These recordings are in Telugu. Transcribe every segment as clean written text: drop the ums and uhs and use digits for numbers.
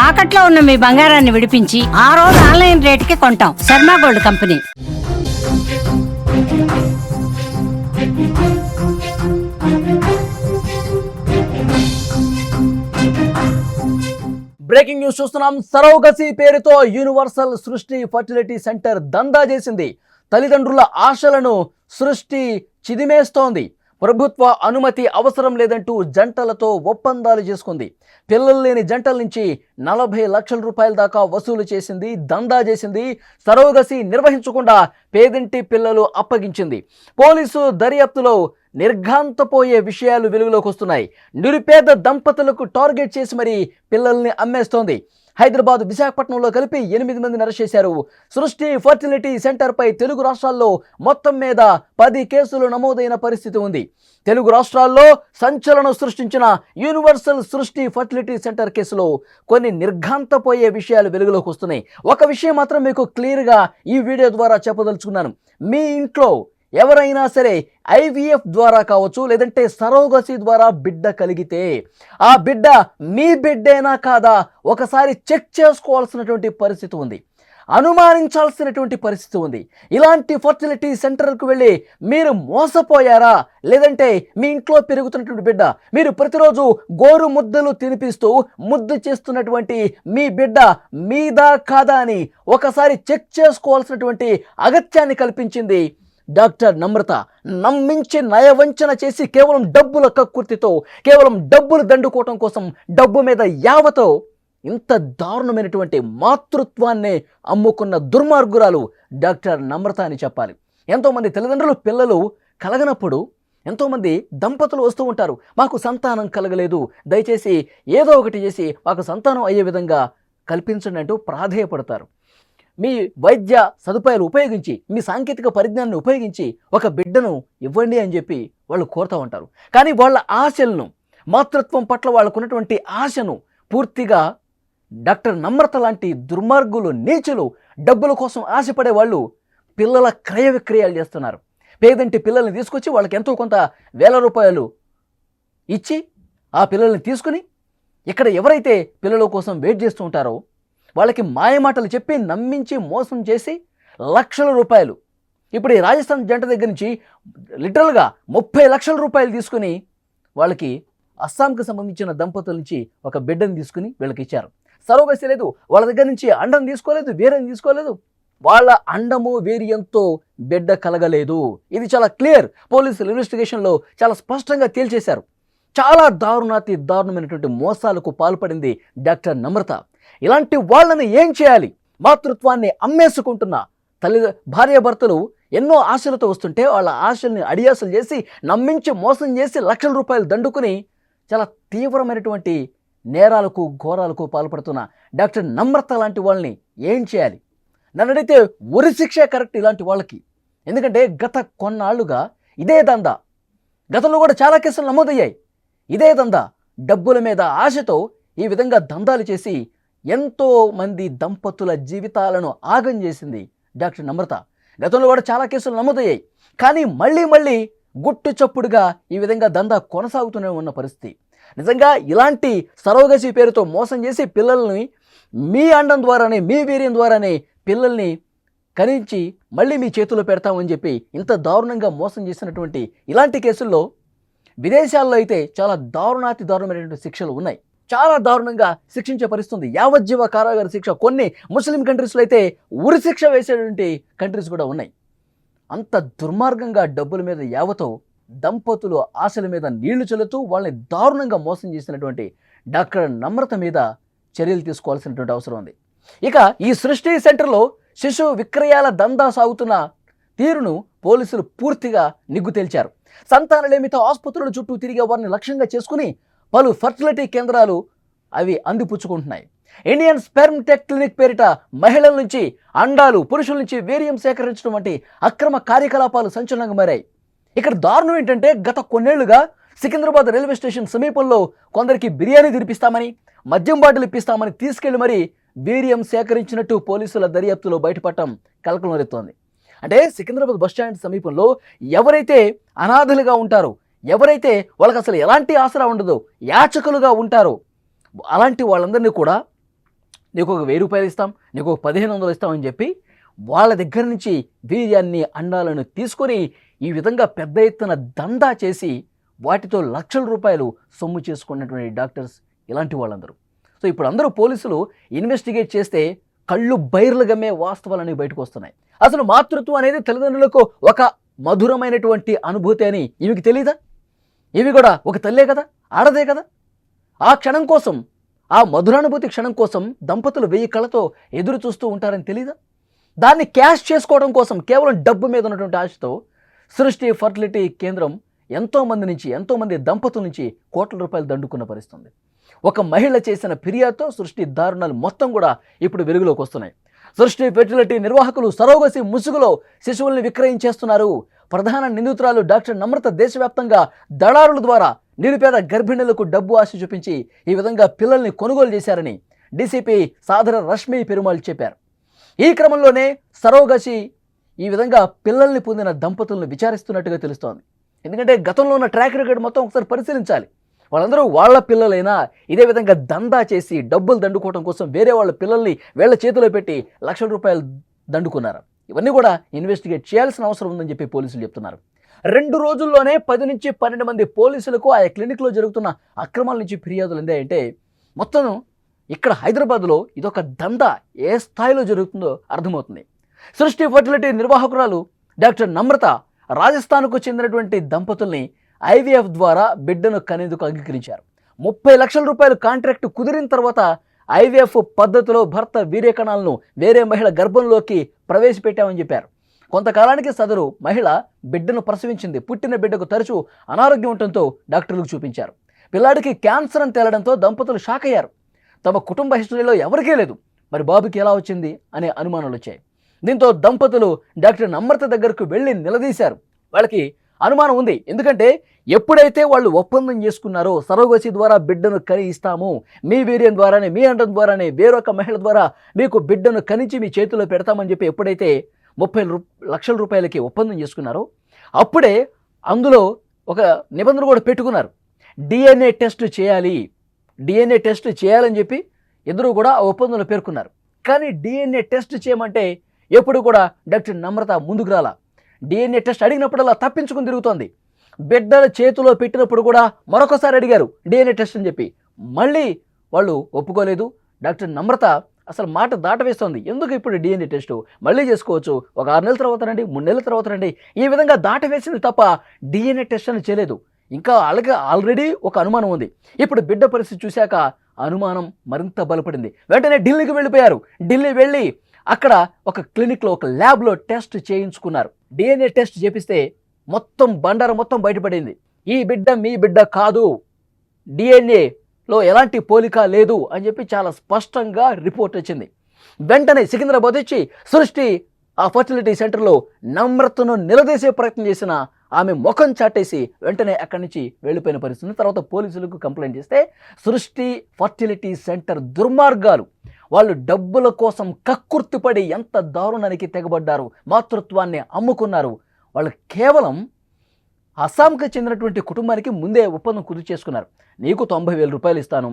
తాకట్లో ఉన్న మీ బంగారాన్ని విడిపించి ఆ రోజు ఆన్లైన్ రేటుకి కొంటాం. Sharma gold company. Breaking news చూస్తున్నాం. సరోగసి పేరుతో యూనివర్సల్ సృష్టి ఫర్టిలిటీ సెంటర్ దందా చేసింది. తల్లిదండ్రుల ఆశలను సృష్టి చిదిమేస్తోంది. ప్రభుత్వ అనుమతి అవసరం లేదంటూ జంటలతో ఒప్పందాలు చేసుకుంది. పిల్లలు లేని జంటల నుంచి 40 లక్షల రూపాయల దాకా వసూలు చేసింది, దందా చేసింది. సరోగసి నిర్వహించకుండా పేదింటి పిల్లలు అప్పగించింది. పోలీసు దర్యాప్తులో నిర్ఘాంతపోయే విషయాలు వెలుగులోకి వస్తున్నాయి. నిరుపేద దంపతులకు టార్గెట్ చేసి మరీ పిల్లల్ని అమ్మేస్తోంది. హైదరాబాద్, విశాఖపట్నంలో కలిపి 8 మందిని అరెస్ట్ చేశారు. సృష్టి ఫర్టిలిటీ సెంటర్పై తెలుగు రాష్ట్రాల్లో మొత్తం మీద 10 కేసులు నమోదైన పరిస్థితి ఉంది. తెలుగు రాష్ట్రాల్లో సంచలనం సృష్టించిన యూనివర్సల్ సృష్టి ఫర్టిలిటీ సెంటర్ కేసులో కొన్ని నిర్ఘాంతపోయే విషయాలు వెలుగులోకి వస్తున్నాయి. ఒక విషయం మాత్రం మీకు క్లియర్గా ఈ వీడియో ద్వారా చెప్పదలుచుకున్నాను. మీ ఇంట్లో ఎవరైనా సరే IVF ద్వారా కావచ్చు, లేదంటే సరోగసి ద్వారా బిడ్డ కలిగితే ఆ బిడ్డ మీ బిడ్డేనా కాదా ఒకసారి చెక్ చేసుకోవాల్సినటువంటి పరిస్థితి ఉంది, అనుమానించాల్సినటువంటి పరిస్థితి ఉంది. ఇలాంటి ఫర్టిలిటీ సెంటర్కు వెళ్ళి మీరు మోసపోయారా, లేదంటే మీ ఇంట్లో పెరుగుతున్నటువంటి బిడ్డ మీరు ప్రతిరోజు గోరు ముద్దలు తినిపిస్తూ ముద్దు చేస్తున్నటువంటి మీ బిడ్డ మీదా కాదా అని ఒకసారి చెక్ చేసుకోవాల్సినటువంటి అగత్యాన్ని కల్పించింది డాక్టర్ నమ్రత. నమ్మించి నయవంచన చేసి కేవలం డబ్బుల కక్కుర్తితో, కేవలం డబ్బులు దండుకోవటం కోసం, డబ్బు మీద యావతో ఇంత దారుణమైనటువంటి మాతృత్వాన్ని అమ్ముకున్న దుర్మార్గురాలు డాక్టర్ నమ్రత అని చెప్పాలి. ఎంతోమంది తల్లిదండ్రులు పిల్లలు కలగనప్పుడు ఎంతోమంది దంపతులు వస్తూ ఉంటారు, మాకు సంతానం కలగలేదు, దయచేసి ఏదో ఒకటి చేసి మాకు సంతానం అయ్యే విధంగా కల్పించండి అంటూ ప్రాధేయపడతారు. మీ వైద్య సదుపాయాలు ఉపయోగించి, మీ సాంకేతిక పరిజ్ఞానాన్ని ఉపయోగించి ఒక బిడ్డను ఇవ్వండి అని చెప్పి వాళ్ళు కోరుతూ ఉంటారు. కానీ వాళ్ళ ఆశలను, మాతృత్వం పట్ల వాళ్ళకున్నటువంటి ఆశను పూర్తిగా డాక్టర్ నమ్రత లాంటి దుర్మార్గులు, నీచులు, డబ్బుల కోసం ఆశపడే వాళ్ళు పిల్లల క్రయ విక్రయాలు చేస్తున్నారు. పేదంటి పిల్లల్ని తీసుకొచ్చి వాళ్ళకి ఎంతో కొంత వేల రూపాయలు ఇచ్చి ఆ పిల్లల్ని తీసుకుని ఇక్కడ ఎవరైతే పిల్లల కోసం వెయిట్ చేస్తూ ఉంటారో వాళ్ళకి మాయమాటలు చెప్పి నమ్మించి మోసం చేసి లక్షల రూపాయలు, ఇప్పుడు ఈ రాజస్థాన్ జంట దగ్గర నుంచి లిటరల్గా 30 లక్షల రూపాయలు తీసుకుని వాళ్ళకి అస్సాంకి సంబంధించిన దంపతుల నుంచి ఒక బిడ్డను తీసుకుని వీళ్ళకి ఇచ్చారు. సరోగసి లేదు, వాళ్ళ దగ్గర నుంచి అండం తీసుకోలేదు, వీర్యం తీసుకోలేదు, వాళ్ళ అండము వీర్యంతో బిడ్డ కలగలేదు. ఇది చాలా క్లియర్. పోలీసులు ఇన్వెస్టిగేషన్లో చాలా స్పష్టంగా తేల్చేశారు. చాలా దారుణమైనటువంటి మోసాలకు పాల్పడింది డాక్టర్ నమ్రత. ఇలాంటి వాళ్ళని ఏం చేయాలి? మాతృత్వాన్ని అమ్మేసుకుంటున్న భార్యాభర్తలు ఎన్నో ఆశలతో వస్తుంటే వాళ్ళ ఆశల్ని అడియాసలు చేసి, నమ్మించి మోసం చేసి లక్షల రూపాయలు దండుకుని చాలా తీవ్రమైనటువంటి నేరాలకు, ఘోరాలకు పాల్పడుతున్న డాక్టర్ నమ్రత లాంటి వాళ్ళని ఏం చేయాలి? నన్ను అడిగితే ఉరి శిక్షే కరెక్ట్ ఇలాంటి వాళ్ళకి. ఎందుకంటే గత కొన్నాళ్లుగా ఇదే దందా, గతంలో కూడా చాలా కేసులు నమోదయ్యాయి. ఇదే దందా, డబ్బుల మీద ఆశతో ఈ విధంగా దందాలు చేసి ఎంతో మంది దంపతుల జీవితాలను ఆగం చేసింది డాక్టర్ నమ్రత. గతంలో కూడా చాలా కేసులు నమోదయ్యాయి. కానీ మళ్ళీ గుట్టు చప్పుడుగా ఈ విధంగా దందా కొనసాగుతూనే ఉన్న పరిస్థితి. నిజంగా ఇలాంటి సరోగసి పేరుతో మోసం చేసి పిల్లల్ని మీ అండం ద్వారానే, మీ వీర్యం ద్వారానే పిల్లల్ని కనించి మళ్ళీ మీ చేతిలో పెడతామని చెప్పి ఇంత దారుణంగా మోసం చేసినటువంటి ఇలాంటి కేసుల్లో విదేశాల్లో అయితే చాలా దారుణమైనటువంటి శిక్షలు ఉన్నాయి. చాలా దారుణంగా శిక్షించే పరిస్థితుంది. యావజ్జీవ కారాగార శిక్ష, కొన్ని ముస్లిం కంట్రీస్లో అయితే ఉరి శిక్ష వేసేటువంటి కంట్రీస్ కూడా ఉన్నాయి. అంత దుర్మార్గంగా డబ్బుల మీద యావతో దంపతులు ఆశల మీద నీళ్లు చల్లుతూ వాళ్ళని దారుణంగా మోసం చేసినటువంటి డాక్టర్ నమ్రత మీద చర్యలు తీసుకోవాల్సినటువంటి అవసరం ఉంది. ఇక ఈ సృష్టి సెంటర్లో శిశు విక్రయాల దందా సాగుతున్న తీరును పోలీసులు పూర్తిగా నిగ్గు తేల్చారు. సంతానలేమితో ఆసుపత్రుల చుట్టూ తిరిగే వారిని లక్ష్యంగా చేసుకుని పలు ఫర్టిలిటీ కేంద్రాలు అవి అందిపుచ్చుకుంటున్నాయి. ఇండియన్ స్పెర్మ్ టెక్ క్లినిక్ పేరిట మహిళల నుంచి అండాలు, పురుషుల నుంచి వీర్యం సేకరించడం వంటి అక్రమ కార్యకలాపాలు సంచలనంగా మారాయి. ఇక్కడ దారుణం ఏంటంటే గత కొన్నేళ్లుగా సికింద్రాబాద్ రైల్వే స్టేషన్ సమీపంలో కొందరికి బిర్యానీ తినిపిస్తామని, మద్యం బాటిల్ ఇప్పిస్తామని తీసుకెళ్లి మరీ వీర్యం సేకరించినట్టు పోలీసుల దర్యాప్తులో బయటపడటం కలకలం రేపుతోంది. అంటే సికింద్రాబాద్ బస్టాండ్ సమీపంలో ఎవరైతే అనాథలుగా ఉంటారో, ఎవరైతే వాళ్ళకి అసలు ఎలాంటి ఆసరా ఉండదో, యాచకులుగా ఉంటారో అలాంటి వాళ్ళందరినీ కూడా నీకు ఒక 1000 రూపాయలు ఇస్తాం, నీకు ఒక 1500 ఇస్తామని చెప్పి వాళ్ళ దగ్గర నుంచి వీర్యాన్ని అండాలను తీసుకొని ఈ విధంగా పెద్ద ఎత్తున దందా చేసి వాటితో లక్షల రూపాయలు సొమ్ము చేసుకున్నటువంటి డాక్టర్స్ ఇలాంటి వాళ్ళందరూ. సో ఇప్పుడు అందరూ పోలీసులు ఇన్వెస్టిగేట్ చేస్తే కళ్ళు బైర్లు గమ్మే వాస్తవాలన్నీ బయటకు వస్తున్నాయి. అసలు మాతృత్వం అనేది తల్లిదండ్రులకు ఒక మధురమైనటువంటి అనుభూతి అని ఈమెకి తెలియదా? ఇవి కూడా ఒక తల్లే కదా, ఆడదే కదా. ఆ క్షణం కోసం, ఆ మధురానుభూతి క్షణం కోసం దంపతులు 1000 కళ్ళతో ఎదురు చూస్తూ ఉంటారని తెలీదా? దాన్ని క్యాష్ చేసుకోవడం కోసం కేవలం డబ్బు మీద ఉన్నటువంటి ఆశతో సృష్టి ఫర్టిలిటీ కేంద్రం ఎంతోమంది దంపతుల నుంచి కోట్ల రూపాయలు దండుకున్న పరిస్థితుంది. ఒక మహిళ చేసిన ఫిర్యాదుతో సృష్టి దారుణాలు మొత్తం కూడా ఇప్పుడు వెలుగులోకి వస్తున్నాయి. సృష్టి ఫెర్టిలిటీ నిర్వాహకులు సరోగసి ముసుగులో శిశువుల్ని విక్రయించేస్తున్నారు. ప్రధాన నిందితురాలు డాక్టర్ నమ్రత దేశవ్యాప్తంగా దళారుల ద్వారా నిరుపేద గర్భిణులకు డబ్బు ఆశ చూపించి ఈ విధంగా పిల్లల్ని కొనుగోలు చేశారని డీసీపీ సాదర రష్మి పెరుమాళ్ చెప్పారు. ఈ క్రమంలోనే సరోగసి ఈ విధంగా పిల్లల్ని పొందిన దంపతులను విచారిస్తున్నట్టుగా తెలుస్తోంది. ఎందుకంటే గతంలో ఉన్న ట్రాక్ రికార్డ్ మొత్తం ఒకసారి పరిశీలించాలి. వాళ్ళందరూ వాళ్ళ పిల్లలైనా ఇదే విధంగా దందా చేసి డబ్బులు దండుకోవడం కోసం వేరే వాళ్ళ పిల్లల్ని వీళ్ళ చేతిలో పెట్టి లక్షల రూపాయలు దండుకున్నారు. ఇవన్నీ కూడా ఇన్వెస్టిగేట్ చేయాల్సిన అవసరం ఉందని చెప్పి పోలీసులు చెప్తున్నారు. 2 రోజుల్లోనే 10 నుంచి 12 మంది పోలీసులకు ఆయా క్లినిక్లో జరుగుతున్న అక్రమాల నుంచి ఫిర్యాదులు అందాయంటే మొత్తం ఇక్కడ హైదరాబాద్లో ఇదొక దందా ఏ స్థాయిలో జరుగుతుందో అర్థమవుతుంది. సృష్టి ఫర్టిలిటీ నిర్వాహకురాలు డాక్టర్ నమ్రత రాజస్థాన్కు చెందినటువంటి దంపతుల్ని ఐవీఎఫ్ ద్వారా బిడ్డను కనేందుకు అంగీకరించారు. 30 లక్షల రూపాయలు కాంట్రాక్ట్ కుదిరిన తర్వాత ఐవీఎఫ్ పద్ధతిలో భర్త వీర్యకణాలను వేరే మహిళ గర్భంలోకి ప్రవేశపెట్టామని చెప్పారు. కొంతకాలానికి సదరు మహిళ బిడ్డను ప్రసవించింది. పుట్టిన బిడ్డకు తరచూ అనారోగ్యం ఉండటంతో డాక్టర్లకు చూపించారు. పిల్లాడికి క్యాన్సర్ అని తేలడంతో దంపతులు షాక్ అయ్యారు. తమ కుటుంబ హిస్టరీలో ఎవరికీ లేదు, మరి బాబుకి ఎలా వచ్చింది అనే అనుమానాలు వచ్చాయి. దీంతో దంపతులు డాక్టర్ నమ్రత దగ్గరకు వెళ్ళి నిలదీశారు. వాళ్ళకి అనుమానం ఉంది. ఎందుకంటే ఎప్పుడైతే వాళ్ళు ఒప్పందం చేసుకున్నారో సరోగసి ద్వారా బిడ్డను కని ఇస్తాము, మీ వీర్యం ద్వారానే, మీ అండం ద్వారానే వేరొక మహిళ ద్వారా మీకు బిడ్డను కనించి మీ చేతిలో పెడతామని చెప్పి ఎప్పుడైతే 30 లక్షల రూపాయలకి ఒప్పందం చేసుకున్నారో అప్పుడే అందులో ఒక నిబంధన కూడా పెట్టుకున్నారు. డిఎన్ఏ టెస్ట్ చేయాలి, డిఎన్ఏ టెస్ట్ చేయాలని చెప్పి ఇద్దరు కూడా ఆ ఒప్పందంలో పేర్కొన్నారు. కానీ డిఎన్ఏ టెస్ట్ చేయమంటే ఎప్పుడు కూడా డాక్టర్ నమ్రత ముందుకు రాలా. డిఎన్ఏ టెస్ట్ అడిగినప్పుడల్లా తప్పించుకుని తిరుగుతోంది. బిడ్డల చేతిలో పెట్టినప్పుడు కూడా మరొకసారి అడిగారు డిఎన్ఏ టెస్ట్ అని చెప్పి, మళ్ళీ వాళ్ళు ఒప్పుకోలేదు. డాక్టర్ నమ్రత అసలు మాట దాటవేస్తోంది. ఎందుకు ఇప్పుడు డిఎన్ఏ టెస్టు మళ్ళీ చేసుకోవచ్చు, ఒక 6 నెలల తర్వాత రండి, 3 నెలల తర్వాత రండి, ఈ విధంగా దాటవేసింది తప్ప డిఎన్ఏ టెస్ట్ అని చేయలేదు. ఇంకా అలాగే ఆల్రెడీ ఒక అనుమానం ఉంది. ఇప్పుడు బిడ్డ పరిస్థితి చూశాక అనుమానం మరింత బలపడింది. వెంటనే ఢిల్లీకి వెళ్ళిపోయారు. ఢిల్లీ వెళ్ళి అక్కడ ఒక క్లినిక్లో ఒక ల్యాబ్లో టెస్ట్ చేయించుకున్నారు. డిఎన్ఏ టెస్ట్ చేపిస్తే మొత్తం బండారం మొత్తం బయటపడింది. ఈ బిడ్డ మీ బిడ్డ కాదు, డిఎన్ఏలో ఎలాంటి పోలిక లేదు అని చెప్పి చాలా స్పష్టంగా రిపోర్ట్ వచ్చింది. వెంటనే సికింద్రాబాద్ వచ్చి సృష్టి ఆ ఫర్టిలిటీ సెంటర్లో నమ్రతను నిలదీసే ప్రయత్నం చేసిన ఆమె ముఖం చాటేసి వెంటనే అక్కడి నుంచి వెళ్ళిపోయిన పరిస్థితి. తర్వాత పోలీసులకు కంప్లైంట్ చేస్తే సృష్టి ఫర్టిలిటీ సెంటర్ దుర్మార్గాలు, వాళ్ళు డబ్బుల కోసం కక్కుర్తిపడి ఎంత దారుణానికి తెగబడ్డారు, మాతృత్వాన్ని అమ్ముకున్నారు. వాళ్ళు కేవలం అస్సాంకి చెందినటువంటి కుటుంబానికి ముందే ఒప్పందం కుదురు చేసుకున్నారు. నీకు 90,000 రూపాయలు ఇస్తాను,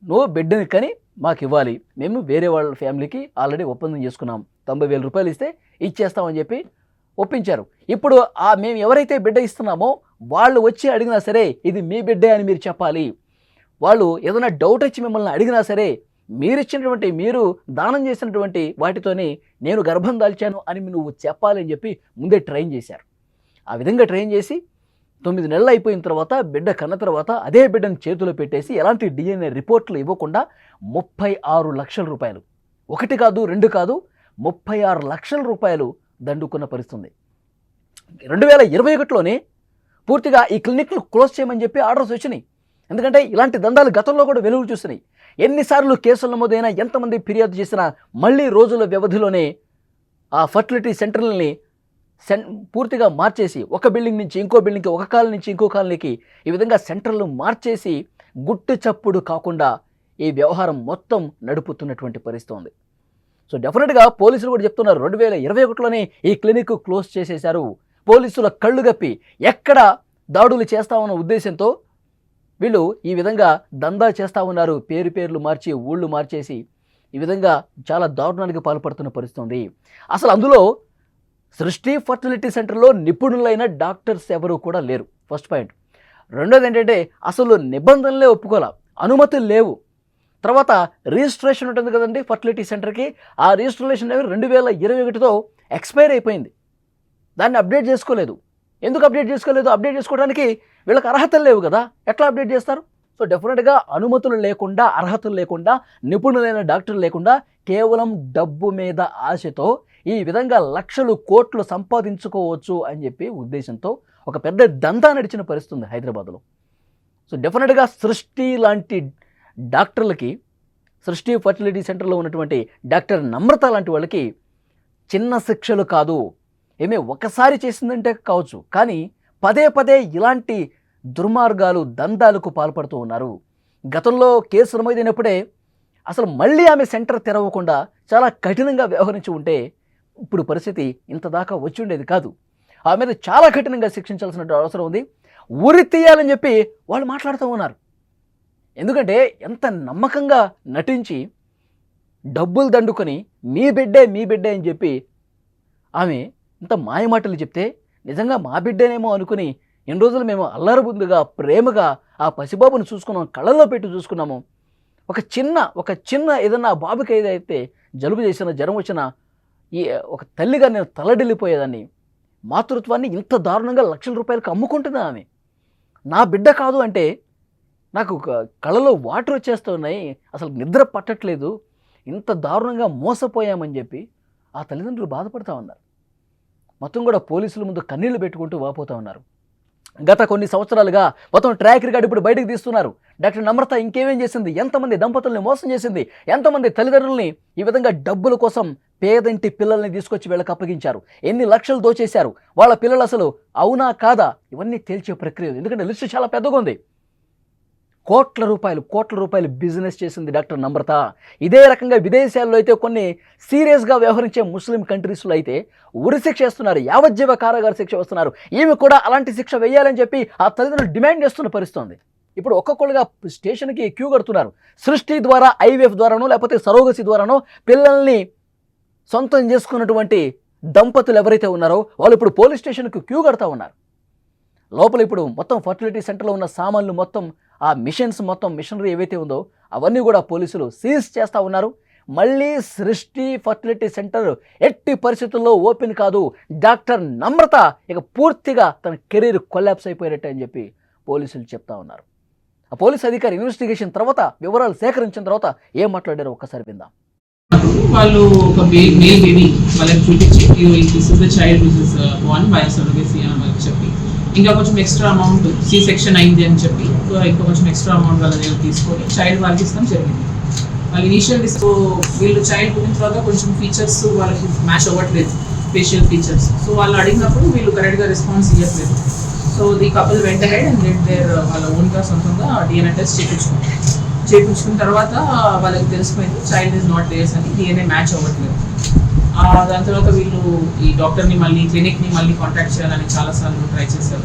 నువ్వు బిడ్డని కని మాకు ఇవ్వాలి, మేము వేరే వాళ్ళ ఫ్యామిలీకి ఆల్రెడీ ఒప్పందం చేసుకున్నాం, 90,000 రూపాయలు ఇస్తే ఇచ్చేస్తామని చెప్పి ఒప్పించారు. ఇప్పుడు మేము ఎవరైతే బిడ్డ ఇస్తున్నామో వాళ్ళు వచ్చి అడిగినా సరే ఇది మీ బిడ్డే అని మీరు చెప్పాలి. వాళ్ళు ఏదైనా డౌట్ వచ్చి మిమ్మల్ని అడిగినా సరే మీరు దానం చేసినటువంటి వాటితోనే నేను గర్భం దాల్చాను అని నువ్వు చెప్పాలి అని చెప్పి ముందే ట్రైన్ చేశారు. ఆ విధంగా ట్రైన్ చేసి 9 నెలలు అయిపోయిన తర్వాత బిడ్డ కన్న తర్వాత అదే బిడ్డను చేతిలో పెట్టేసి ఎలాంటి డిఎన్ఏ రిపోర్ట్లు ఇవ్వకుండా 36 లక్షల రూపాయలు, 1 కాదు 2 కాదు 36 లక్షల రూపాయలు దండుకున్న పరిస్థితుంది. 2021లోనే పూర్తిగా ఈ క్లినిక్లు క్లోజ్ చేయమని చెప్పి ఆర్డర్స్ వచ్చినాయి. ఎందుకంటే ఇలాంటి దందాలు గతంలో కూడా వెలుగు చూస్తున్నాయి. ఎన్నిసార్లు కేసులు నమోదైనా, ఎంతమంది ఫిర్యాదు చేసినా మళ్ళీ రోజుల వ్యవధిలోనే ఆ ఫర్టిలిటీ సెంటర్లని పూర్తిగా మార్చేసి ఒక బిల్డింగ్ నుంచి ఇంకో బిల్డింగ్కి, ఒక కాలనీ నుంచి ఇంకో కాలనీకి ఈ విధంగా సెంటర్లు మార్చేసి గుట్టు చప్పుడు కాకుండా ఈ వ్యవహారం మొత్తం నడుపుతున్నటువంటి పరిస్థితి ఉంది. సో డెఫినెట్గా పోలీసులు కూడా చెప్తున్నారు 2021లోనే ఈ క్లినిక్ క్లోజ్ చేసేశారు. పోలీసుల కళ్ళు గప్పి ఎక్కడ దాడులు చేస్తామన్న ఉద్దేశంతో వీళ్ళు ఈ విధంగా దందా చేస్తూ ఉన్నారు. పేర్లు మార్చి ఊళ్ళు మార్చేసి ఈ విధంగా చాలా దారుణానికి పాల్పడుతున్న పరిస్థితి ఉంది. అసలు అందులో సృష్టి ఫర్టిలిటీ సెంటర్లో నిపుణులైన డాక్టర్స్ ఎవరు కూడా లేరు. First point. రెండోది ఏంటంటే అసలు నిబంధనలే ఒప్పుకోలే, అనుమతులు లేవు. తర్వాత రిజిస్ట్రేషన్ ఉంటుంది కదండి ఫర్టిలిటీ సెంటర్కి, ఆ రిజిస్ట్రేషన్ అనేది 2021తో ఎక్స్పైర్ అయిపోయింది. దాన్ని అప్డేట్ చేసుకోలేదు. ఎందుకు అప్డేట్ చేసుకోలేదు? అప్డేట్ చేసుకోవడానికి వీళ్ళకి అర్హతలు లేవు కదా, ఎట్లా అప్డేట్ చేస్తారు? సో డెఫినెట్గా అనుమతులు లేకుండా, అర్హతలు లేకుండా, నిపుణులైన డాక్టర్లు లేకుండా కేవలం డబ్బు మీద ఆశతో ఈ విధంగా లక్షలు కోట్లు సంపాదించుకోవచ్చు అని చెప్పి ఉద్దేశంతో ఒక పెద్ద దందా నడిచిన పరిస్థితి ఉంది హైదరాబాద్లో. సో డెఫినెట్గా సృష్టి లాంటి డాక్టర్లకి, సృష్టి ఫర్టిలిటీ సెంటర్లో ఉన్నటువంటి డాక్టర్ నమ్రత లాంటి వాళ్ళకి చిన్న శిక్షలు కాదు, ఏమే ఒకసారి చేసిందంటే కావచ్చు, కానీ పదే పదే ఇలాంటి దుర్మార్గాలు, దందాలకు పాల్పడుతూ ఉన్నారు. గతంలో కేసు నమోదైనప్పుడే అసలు మళ్ళీ ఆమె సెంటర్ తెరవకుండా చాలా కఠినంగా వ్యవహరించి ఉంటే ఇప్పుడు పరిస్థితి ఇంత దాకా వచ్చి ఉండేది కాదు. ఆమె మీద చాలా కఠినంగా శిక్షించాల్సిన అవసరం ఉంది. ఉరి తీయాలని చెప్పి వాళ్ళు మాట్లాడుతూ ఉన్నారు. ఎందుకంటే ఎంత నమ్మకంగా నటించి డబ్బులు దండుకొని మీ బిడ్డే అని చెప్పి ఆమె ఇంత మాయమాటలు చెప్తే నిజంగా మా బిడ్డేనేమో అనుకుని ఎన్ని రోజులు మేము అల్లరబుద్దుగా ప్రేమగా ఆ పసిబాబును చూసుకున్నాం, కళ్ళల్లో పెట్టి చూసుకున్నాము. ఒక చిన్న ఏదన్నా బాబుకి ఏదైతే జలుబు చేసినా, జ్వరం వచ్చినా ఈ ఒక తల్లిగా నేను తలడిల్లిపోయేదాన్ని. మాతృత్వాన్ని ఇంత దారుణంగా లక్షల రూపాయలకు అమ్ముకుంటున్నా ఆమె. నా బిడ్డ కాదు అంటే నాకు కళ్ళలో వాటర్ వచ్చేస్తున్నాయి, అసలు నిద్ర పట్టట్లేదు, ఇంత దారుణంగా మోసపోయామని చెప్పి ఆ తల్లిదండ్రులు బాధపడుతూ ఉన్నారు. మొత్తం కూడా పోలీసుల ముందు కన్నీళ్లు పెట్టుకుంటూ వాపోతూ ఉన్నారు. గత కొన్ని సంవత్సరాలుగా మొత్తం ట్రాక్ రికార్డు ఇప్పుడు బయటకు తీస్తున్నారు. డాక్టర్ నమ్రత ఇంకేమేం చేసింది, ఎంతమంది దంపతుల్ని మోసం చేసింది, ఎంతమంది తల్లిదండ్రుల్ని ఈ విధంగా డబ్బుల కోసం పేదంటి పిల్లల్ని తీసుకొచ్చి వీళ్ళకి అప్పగించారు, ఎన్ని లక్షలు దోచేశారు, వాళ్ళ పిల్లలు అసలు అవునా కాదా, ఇవన్నీ తేల్చే ప్రక్రియ. ఎందుకంటే లిస్టు చాలా పెద్దగా ఉంది. కోట్ల రూపాయలు బిజినెస్ చేసింది డాక్టర్ నమ్రత. ఇదే రకంగా విదేశాల్లో అయితే కొన్ని సీరియస్గా వ్యవహరించే ముస్లిం కంట్రీస్లో అయితే ఉరిశిక్ష వేస్తున్నారు, యావజ్జీవ కారాగార శిక్ష వస్తున్నారు. ఈమె కూడా అలాంటి శిక్ష వేయాలని చెప్పి ఆ తల్లిదండ్రులు డిమాండ్ చేస్తున్న పరిస్థితి. ఇప్పుడు ఒక్కొక్కరుగా స్టేషన్కి క్యూ కడుతున్నారు. సృష్టి ద్వారా, ఐవీఎఫ్ ద్వారానో లేకపోతే సరోగసి ద్వారానో పిల్లల్ని సొంతం చేసుకున్నటువంటి దంపతులు ఎవరైతే ఉన్నారో వాళ్ళు ఇప్పుడు పోలీస్ స్టేషన్కి క్యూ కడతా ఉన్నారు. లోపల ఇప్పుడు మొత్తం ఫర్టిలిటీ సెంటర్లో ఉన్న సామాన్లు మొత్తం, ఆ మిషనరీ ఏవైతే ఉందో అవన్నీ కూడా పోలీసులు సీజ్ చేస్తూ ఉన్నారు. మళ్ళీ సృష్టి ఫర్టిలిటీ సెంటర్ ఎట్టి పరిస్థితుల్లో ఓపెన్ కాదు. డాక్టర్ నమ్రత ఇక పూర్తిగా తన కెరీర్ కొలాప్స్ అయిపోయినట్టే అని చెప్పి పోలీసులు చెప్తా ఉన్నారు. ఆ పోలీస్ అధికారి ఇన్వెస్టిగేషన్ తర్వాత వివరాలు సేకరించిన తర్వాత ఏం మాట్లాడారో ఒక్కసారి విందాం. వాళ్ళు ఒక మేల్ బేబీ వాళ్ళకి చూపించి this is the child which is Born by surrogacy అని వాళ్ళకి చెప్పి ఇంకా కొంచెం ఎక్స్ట్రా అమౌంట్ సి సెక్షన్ అయింది అని చెప్పి ఇంకా కొంచెం ఎక్స్ట్రా అమౌంట్ వాళ్ళ దగ్గర తీసుకొని చైల్డ్ వాళ్ళకి ఇస్తాం జరిగింది. వాళ్ళు ఇనీషియల్ వీళ్ళు చైల్డ్ పుట్టిన తర్వాత కొంచెం ఫీచర్స్ వాళ్ళకి మ్యాచ్ అవ్వట్లేదు, ఫేషియల్ ఫీచర్స్. సో వాళ్ళు అడిగినప్పుడు వీళ్ళు కరెక్ట్గా రెస్పాన్స్ ఇవ్వట్లేదు. సో ది కపుల్ వెంట హెడ్ అండ్ లెట్ దేర్ వాళ్ళ ఓన్గా సొంతంగా డిఎన్ఏ టెస్ట్ చేయించుకున్న తర్వాత వాళ్ళకి తెలిసిపోయింది చైల్డ్ ఈజ్ నాట్ దేర్స్ అని, డిఎన్ఏ మ్యాచ్ అవ్వట్లేదు. దాని తర్వాత వీళ్ళు ఈ డాక్టర్ని మళ్ళీ క్లినిక్ని మళ్ళీ కాంటాక్ట్ చేయాలని చాలాసార్లు ట్రై చేశారు.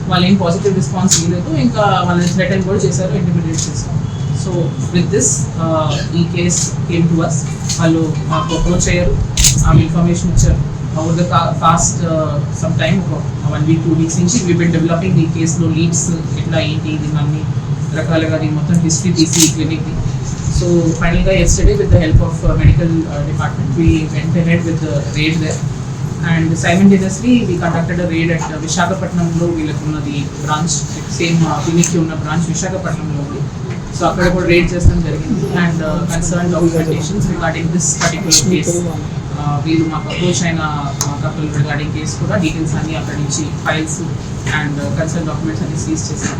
వాళ్ళు ఏం పాజిటివ్ రెస్పాన్స్ ఇవ్వలేదు. ఇంకా వాళ్ళని థ్రెటన్ కూడా చేశారు, ఇంటిమిడియేట్ చేశారు. సో విత్ దిస్ ఈ కేస్ కేమ్ టు అస్. వాళ్ళు మాకు అప్రోచ్ అయ్యారు, ఆమె ఇన్ఫర్మేషన్ ఇచ్చారు. Over the fast some time ఒక 1 week 2 weeks నుంచి వీ బిన్ డెవలపింగ్ ఈ కేసులో లీడ్స్ ఎట్లా ఏంటి ఇది అన్ని రకాలుగా అది మొత్తం హిస్టరీ తీసి క్లినిక్ది. So finally yesterday with the help of medical department we went ahead with the raid there, and simultaneously we conducted a raid at Visakhapatnam lo veellakunnadi branch, same clinic unna branch Visakhapatnam lo undi. So akkada kuda raid chestam jarigindi and concerned documentations regarding this particular case వీళ్ళు మాకు అప్రోచ్ అయిన కపుల్ రిగార్డింగ్ కేసు కూడా డీటెయిల్స్ అన్ని అక్కడి నుంచి ఫైల్స్ అండ్ కన్సర్న్ డాక్యుమెంట్స్ అన్ని సీజ్ చేసాం.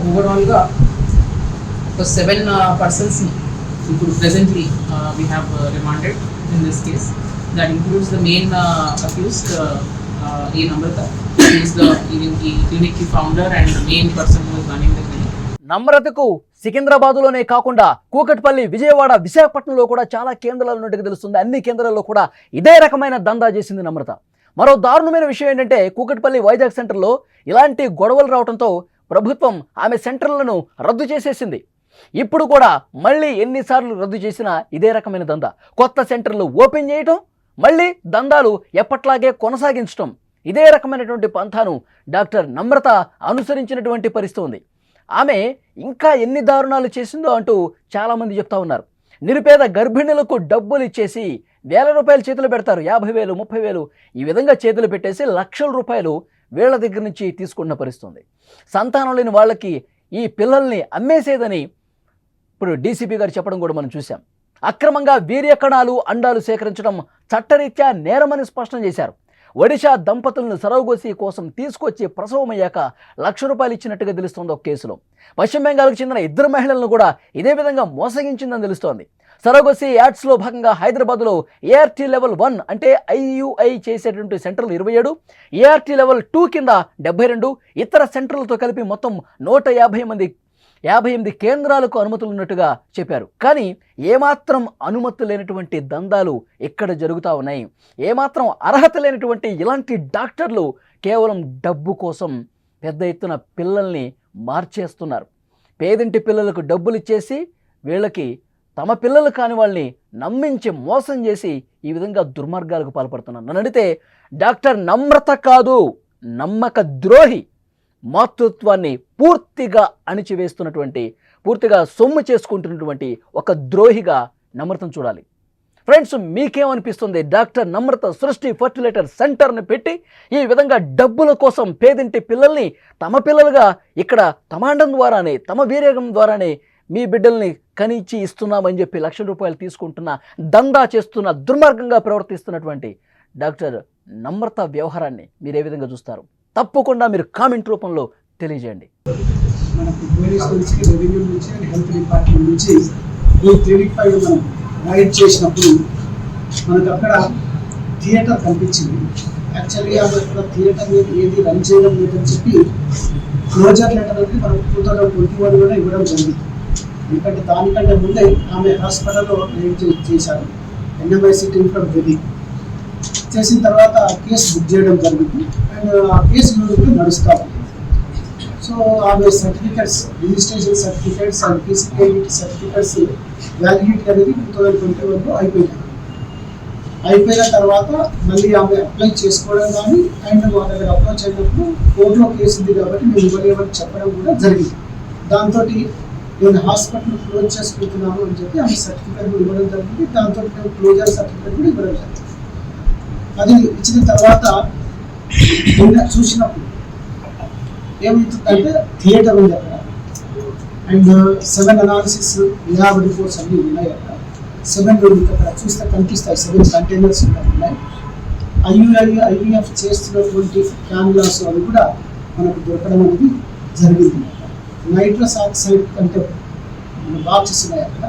ఓవరాల్గా 7 persons ఇప్పుడు presently we have remanded in this case. That includes the main accused E. Namrata, who is the clinic founder and the main person who is running the clinic. నమ్రతకు సికింద్రాబాద్లోనే కాకుండా కూకట్పల్లి, విజయవాడ, విశాఖపట్నంలో కూడా చాలా కేంద్రాలు ఉన్నట్టుగా తెలుస్తుంది. అన్ని కేంద్రాల్లో కూడా ఇదే రకమైన దందా చేసింది నమ్రత. మరో దారుణమైన విషయం ఏంటంటే కూకట్పల్లి వైజాగ్ సెంటర్లో ఇలాంటి గొడవలు రావడంతో ప్రభుత్వం ఆమె సెంటర్లను రద్దు చేసేసింది. ఇప్పుడు కూడా మళ్ళీ ఎన్నిసార్లు రద్దు చేసినా ఇదే రకమైన దందా. కొత్త సెంటర్లు ఓపెన్ చేయటం, మళ్ళీ దందాలు ఎప్పట్లాగే కొనసాగించడం, ఇదే రకమైనటువంటి పంథాను డాక్టర్ నమ్రత అనుసరించినటువంటి పరిస్థితి ఉంది. ఆమె ఇంకా ఎన్ని దారుణాలు చేసిందో అంటూ చాలామంది చెప్తా ఉన్నారు. నిరుపేద గర్భిణులకు డబ్బులు ఇచ్చేసి వేల రూపాయలు చేతులు పెడతారు, 50,000 30,000 ఈ విధంగా చేతులు పెట్టేసి లక్షల రూపాయలు వీళ్ళ దగ్గర నుంచి తీసుకున్న పరిస్థితుంది. సంతానం లేని వాళ్ళకి ఈ పిల్లల్ని అమ్మేసేదని ఇప్పుడు డీసీపీ గారు చెప్పడం కూడా మనం చూసాం. అక్రమంగా వీర్యకణాలు అండాలు సేకరించడం చట్టరీత్యా నేరమని స్పష్టం చేశారు. ఒడిశా దంపతులను సరోగసి కోసం తీసుకొచ్చి ప్రసవమయ్యాక ₹1,00,000 ఇచ్చినట్టుగా తెలుస్తోంది ఒక కేసులో. పశ్చిమ బెంగాల్కు చెందిన 2 మహిళలను కూడా ఇదే విధంగా మోసగించిందని తెలుస్తోంది. సరోగసి యాడ్స్లో భాగంగా హైదరాబాద్లో ఏఆర్టీ లెవెల్ 1 అంటే ఐయుఐ చేసేటువంటి సెంటర్లు 27, ఏఆర్టీ లెవెల్ 2 కింద 72, ఇతర సెంటర్లతో కలిపి మొత్తం 158 కేంద్రాలకు అనుమతులు ఉన్నట్టుగా చెప్పారు. కానీ ఏమాత్రం అనుమతి లేనటువంటి దందాలు ఇక్కడ జరుగుతూ ఉన్నాయి. ఏమాత్రం అర్హత లేనటువంటి ఇలాంటి డాక్టర్లు కేవలం డబ్బు కోసం పెద్ద ఎత్తున పిల్లల్ని మార్చేస్తున్నారు. పేదింటి పిల్లలకు డబ్బులు ఇచ్చేసి వీళ్ళకి తమ పిల్లలు కాని వాళ్ళని నమ్మించి మోసం చేసి ఈ విధంగా దుర్మార్గాలకు పాల్పడుతున్నారు. నన్ను అడిగితే డాక్టర్ నమ్రత కాదు, నమ్మక ద్రోహి. మాతృత్వాన్ని పూర్తిగా అణిచివేస్తున్నటువంటి, పూర్తిగా సొమ్ము చేసుకుంటున్నటువంటి ఒక ద్రోహిగా నమ్రతను చూడాలి. ఫ్రెండ్స్, మీకేమనిపిస్తుంది? డాక్టర్ నమ్రత సృష్టి ఫర్టిలైజర్ సెంటర్ని పెట్టి ఈ విధంగా డబ్బుల కోసం పేదింటి పిల్లల్ని తమ పిల్లలుగా ఇక్కడ తమాండం ద్వారానే, తమ వీర్యం ద్వారానే మీ బిడ్డల్ని కనిచ్చి ఇస్తున్నామని చెప్పి ₹1,00,000 తీసుకుంటున్న, దందా చేస్తున్న, దుర్మార్గంగా ప్రవర్తిస్తున్నటువంటి డాక్టర్ నమ్రత వ్యవహారాన్ని మీరు ఏ విధంగా చూస్తారు? తప్పకుండా మీరు కామెంట్ రూపంలో తెలియజేయండి. మనకు పోలీస్ నుంచి, రెవెన్యూ నుంచి, హెల్త్ డిపార్ట్మెంట్ నుంచి ఈ క్లినిక్ పైన మనం రైడ్ చేసినప్పుడు మనకు అక్కడ థియేటర్ కనిపించింది. యాక్చువల్గా అక్కడ థియేటర్ ఏది రన్ చేయడం లేదని చెప్పి క్లోజర్ లెటర్ అనేది మనం 2021లోనే ఇవ్వడం జరిగింది. ఎందుకంటే దానికంటే ముందే ఆమె హాస్పిటల్లో రైడ్ చేశారు. NMIC టీమ్ ఫ్రమ్ ఢిల్లీ చేసిన తర్వాత కేసు బుక్ చేయడం జరిగింది. అండ్ ఆ కేసు నడుస్తూ ఉంది. సో ఆమె certificates, registration certificates and feasibility certificates validity అనేది 2021లో అయిపోయిన తర్వాత మళ్ళీ ఆమె అప్లై చేసుకోవడం కానీ అండ్ మా దగ్గర అప్రోచ్ అయినప్పుడు కోర్టులో కేసు ఉంది కాబట్టి మేము ఇవ్వలేమని చెప్పడం కూడా జరిగింది. దాంతో నేను హాస్పిటల్ క్లోజ్ చేసుకుంటున్నాను అని చెప్పి ఆమె సర్టిఫికెట్ కూడా ఇవ్వడం జరిగింది. దాంతో మేము క్లోజర్ సర్టిఫికెట్ కూడా ఇవ్వడం జరిగింది. అది ఇచ్చిన తర్వాత చూసినప్పుడు ఏమవుతుందంటే థియేటర్ ఉంది అక్కడ అండ్ 7 అనాలిసిస్ ల్యాబ్ రిపోర్ట్స్ అన్నీ ఉన్నాయి అక్కడ. 7 అక్కడ చూస్తే కనిపిస్తాయి, 7 కంటైనర్స్ ఉన్నాయి. IVF చేస్తున్నటువంటి క్యాన్యులాస్ అవి కూడా మనకు దొరకడం అనేది జరిగింది. నైట్రస్ ఆక్సైడ్ అంటే బాక్సెస్ ఉన్నాయి అక్కడ.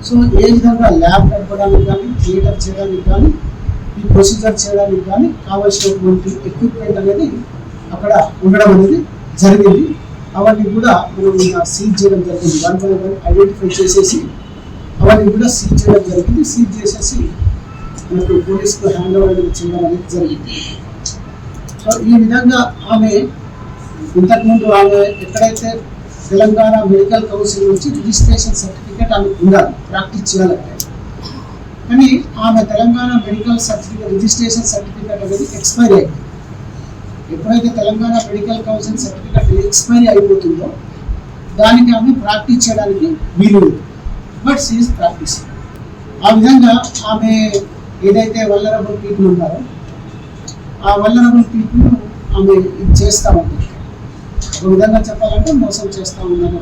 సో ఏ విధంగా ల్యాబ్ నడపడానికి కానీ, థియేటర్ చేయడానికి కానీ, ఈ ప్రొసీజర్ చేయడానికి కానీ కావాల్సినటువంటి ఎక్విప్మెంట్ అనేది అక్కడ ఉండడం అనేది జరిగింది. అవన్నీ కూడా మనం సీజ్ చేయడం జరిగింది. 1 by 1 ఐడెంటిఫై చేసేసి అవన్నీ కూడా సీజ్ చేయడం జరిగింది. సీజ్ చేసేసి మనకు పోలీసుకు హ్యాండ్ ఓవర్ అనేది చేయడం అనేది జరిగింది. సో ఈ విధంగా ఆమె ఇంతకుముందు ఆమె ఎక్కడైతే తెలంగాణ మెడికల్ కౌన్సిల్ నుంచి రిజిస్ట్రేషన్ సర్టిఫికేట్ ఆమె ఉండాలి ప్రాక్టీస్ చేయాలంటే, కానీ ఆమె Telangana medical certificate registration certificate అనేది ఎక్స్పైరీ అయింది. ఎప్పుడైతే Telangana medical council certificate expiry అయిపోతుందో దానికి ఆమె ప్రాక్టీస్ చేయడానికి వీలు లేదు. But she is practice. ఆ విధంగా ఆమె ఏదైతే వల్నరబుల్ పీపుల్ ఉన్నారో ఆ వల్నరబుల్ పీపుల్ ఆమె ఇది చేస్తూ ఉంటుంది. ఒక విధంగా చెప్పాలంటే మోసం చేస్తూ ఉందని